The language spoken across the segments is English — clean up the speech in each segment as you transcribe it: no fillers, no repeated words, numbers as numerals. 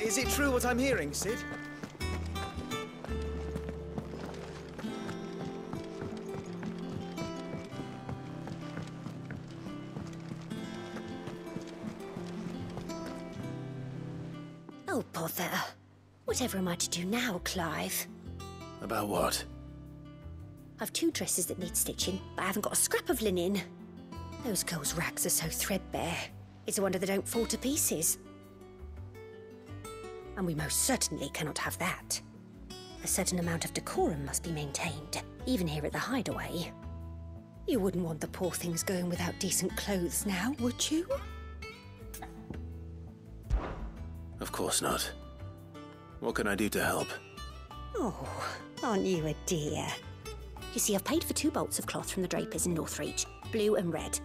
Is it true what I'm hearing, Sid? Oh, bother. Whatever am I to do now, Clive? About what? I've 2 dresses that need stitching, but I haven't got a scrap of linen. Those girls' rags are so threadbare. It's a wonder they don't fall to pieces. And we most certainly cannot have that. A certain amount of decorum must be maintained, even here at the Hideaway. You wouldn't want the poor things going without decent clothes now, would you? Of course not. What can I do to help? Oh, aren't you a dear? You see, I've paid for 2 bolts of cloth from the drapers in Northreach, blue and red.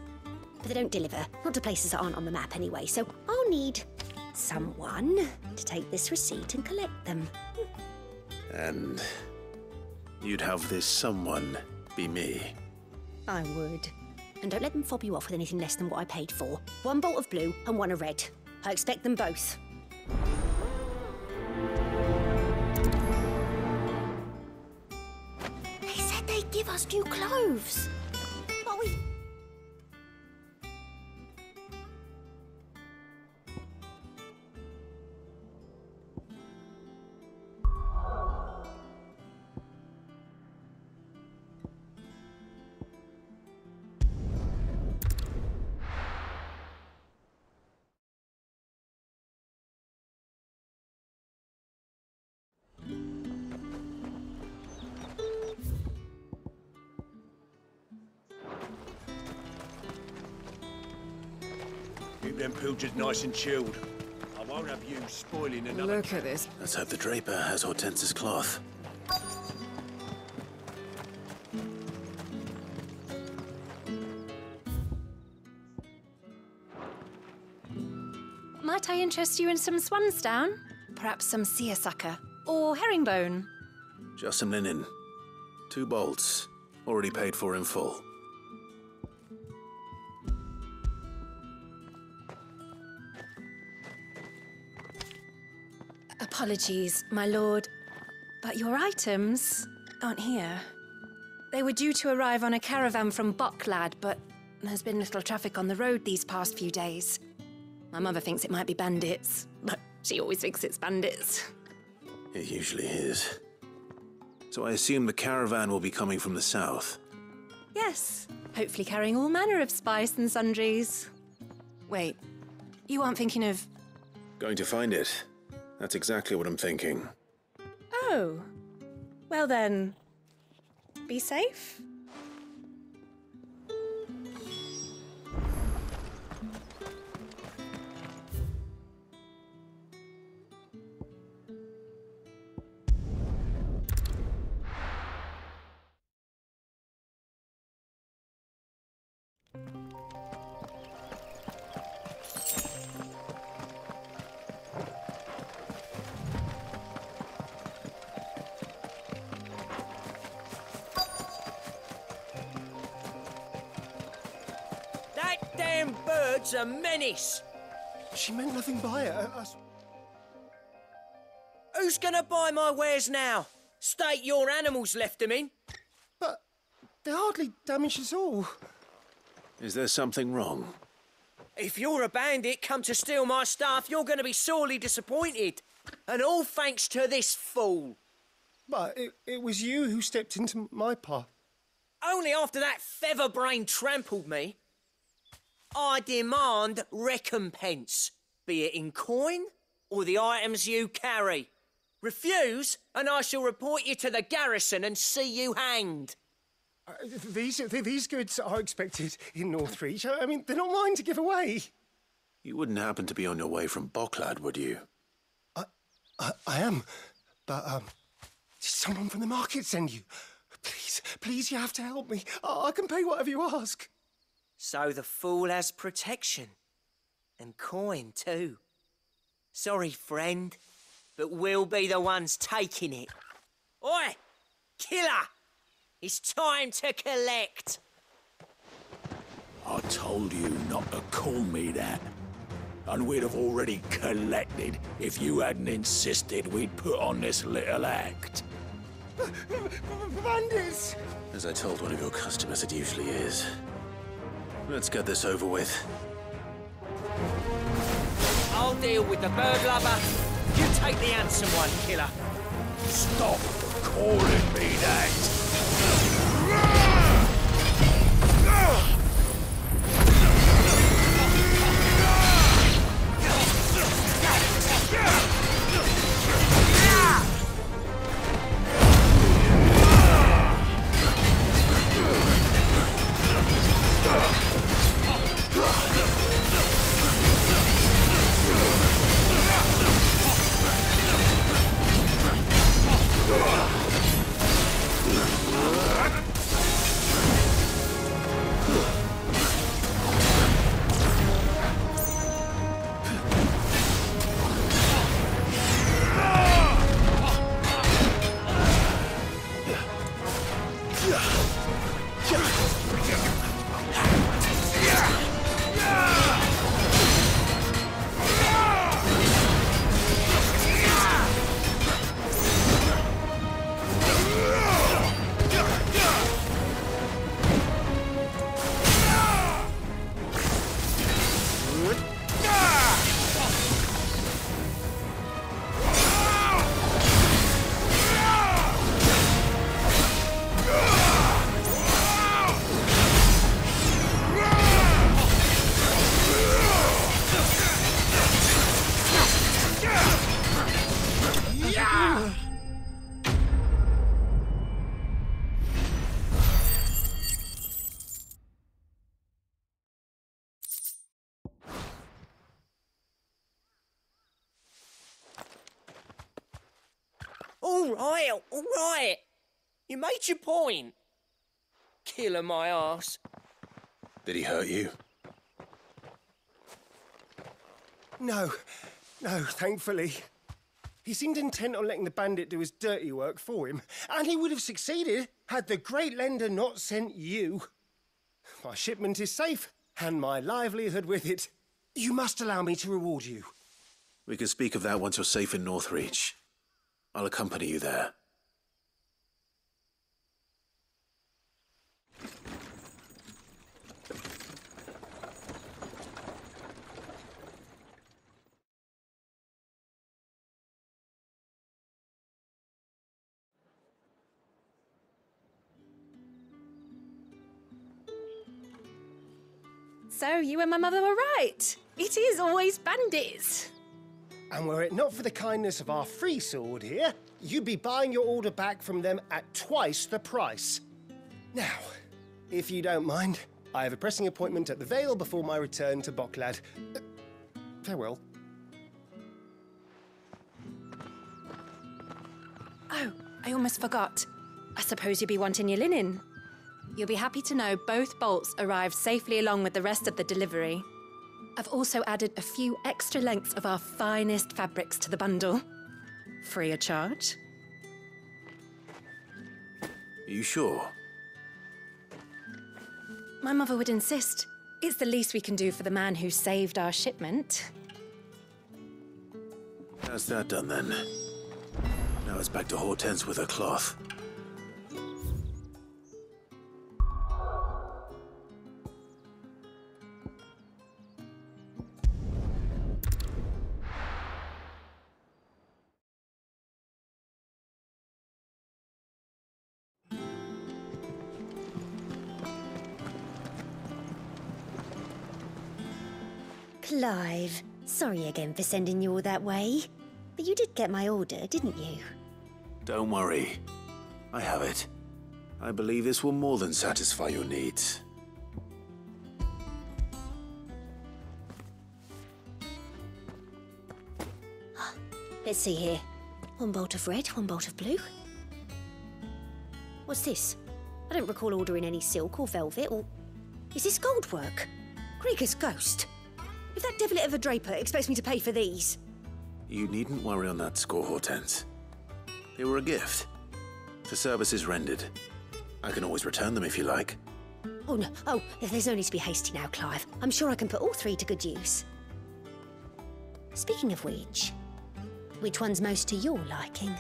But they don't deliver, not to places that aren't on the map anyway, so I'll need someone to take this receipt and collect them. And you'd have this someone be me? I would. And don't let them fob you off with anything less than what I paid for. 1 bolt of blue and 1 of red. I expect them both. They said they'd give us new clothes. But we... Keep them pilchards nice and chilled. I won't have you spoiling another... Look at this. Let's hope the draper has Hortense's cloth. Might I interest you in some swansdown? Perhaps some seersucker? Or herringbone? Just some linen. 2 bolts. Already paid for in full. Apologies, my lord, but your items aren't here. They were due to arrive on a caravan from Bocklad, but there's been little traffic on the road these past few days. My mother thinks it might be bandits, but she always thinks it's bandits. It usually is. So I assume the caravan will be coming from the south. Yes, hopefully carrying all manner of spice and sundries. Wait, you aren't thinking of... Going to find it. That's exactly what I'm thinking. Oh, well then, be safe. Damn bird's a menace! She meant nothing by it. Who's gonna buy my wares now? State your animals left them in. But they hardly damaged us all. Is there something wrong? If you're a bandit come to steal my stuff, you're gonna be sorely disappointed. And all thanks to this fool. But it was you who stepped into my path. Only after that feather-brain trampled me. I demand recompense, be it in coin or the items you carry. Refuse, and I shall report you to the garrison and see you hanged. These goods are expected in Northreach. I mean, they're not mine to give away. You wouldn't happen to be on your way from Bocklad, would you? I am, but did someone from the market send you? Please, you have to help me. I can pay whatever you ask. So the fool has protection. And coin, too. Sorry, friend, but we'll be the ones taking it. Oi! Killer! It's time to collect! I told you not to call me that. and we'd have already collected if you hadn't insisted we'd put on this little act. Bandits! As I told one of your customers, it usually is. Let's get this over with. I'll deal with the bird lover. You take the handsome one, killer. Stop calling me that! All right. You made your point. Killer my ass. Did he hurt you? No, thankfully. He seemed intent on letting the bandit do his dirty work for him, and he would have succeeded had the great lender not sent you. My shipment is safe, and my livelihood with it. You must allow me to reward you. We can speak of that once you're safe in Northreach. I'll accompany you there. So you and my mother were right. It is always bandits. And were it not for the kindness of our free sword here, you'd be buying your order back from them at twice the price. Now, if you don't mind, I have a pressing appointment at the Vale before my return to Boklad. Farewell. Oh, I almost forgot. I suppose you'll be wanting your linen. You'll be happy to know both bolts arrived safely along with the rest of the delivery. I've also added a few extra lengths of our finest fabrics to the bundle. Free of charge. Are you sure? My mother would insist. It's the least we can do for the man who saved our shipment. That's that done then. Now it's back to Hortense with her cloth. Clive, sorry again for sending you all that way. But you did get my order, didn't you? Don't worry. I have it. I believe this will more than satisfy your needs. Let's see here. One bolt of red, one bolt of blue. What's this? I don't recall ordering any silk or velvet or... Is this gold work? Krieger's ghost. If that devilet of a draper expects me to pay for these... You needn't worry on that score, Hortense. They were a gift. For services rendered. I can always return them if you like. Oh, no. Oh, there's no need to be hasty now, Clive. I'm sure I can put all three to good use. Speaking of which one's most to your liking?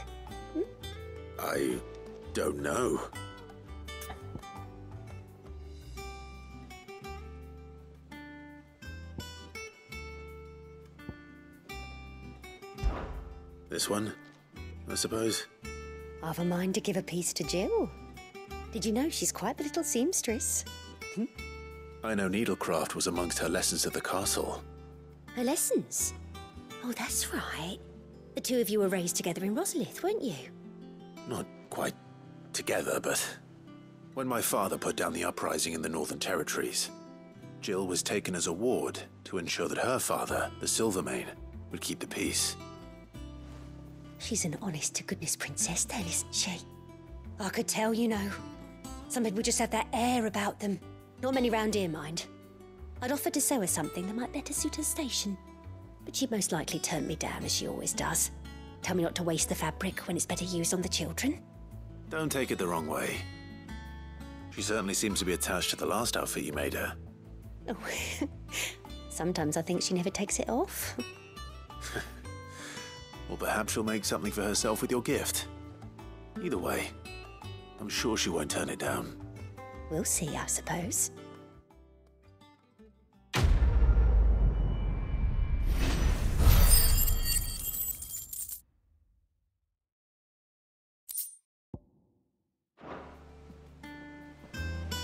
I don't know. This one, I suppose. I've a mind to give a piece to Jill. Did you know she's quite the little seamstress? I know needlecraft was amongst her lessons at the castle. Her lessons? Oh, that's right. The two of you were raised together in Rosalith, weren't you? Not quite together, but when my father put down the uprising in the Northern Territories, Jill was taken as a ward to ensure that her father, the Silvermane, would keep the peace. She's an honest-to-goodness princess then, isn't she? I could tell, you know. Some people just have that air about them. Not many round here, mind. I'd offered to sew her something that might better suit her station. But she'd most likely turn me down, as she always does. Tell me not to waste the fabric when it's better used on the children. Don't take it the wrong way. She certainly seems to be attached to the last outfit you made her. Oh, sometimes I think she never takes it off. Or perhaps she'll make something for herself with your gift. Either way, I'm sure she won't turn it down. We'll see, I suppose.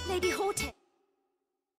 Lady Hortense.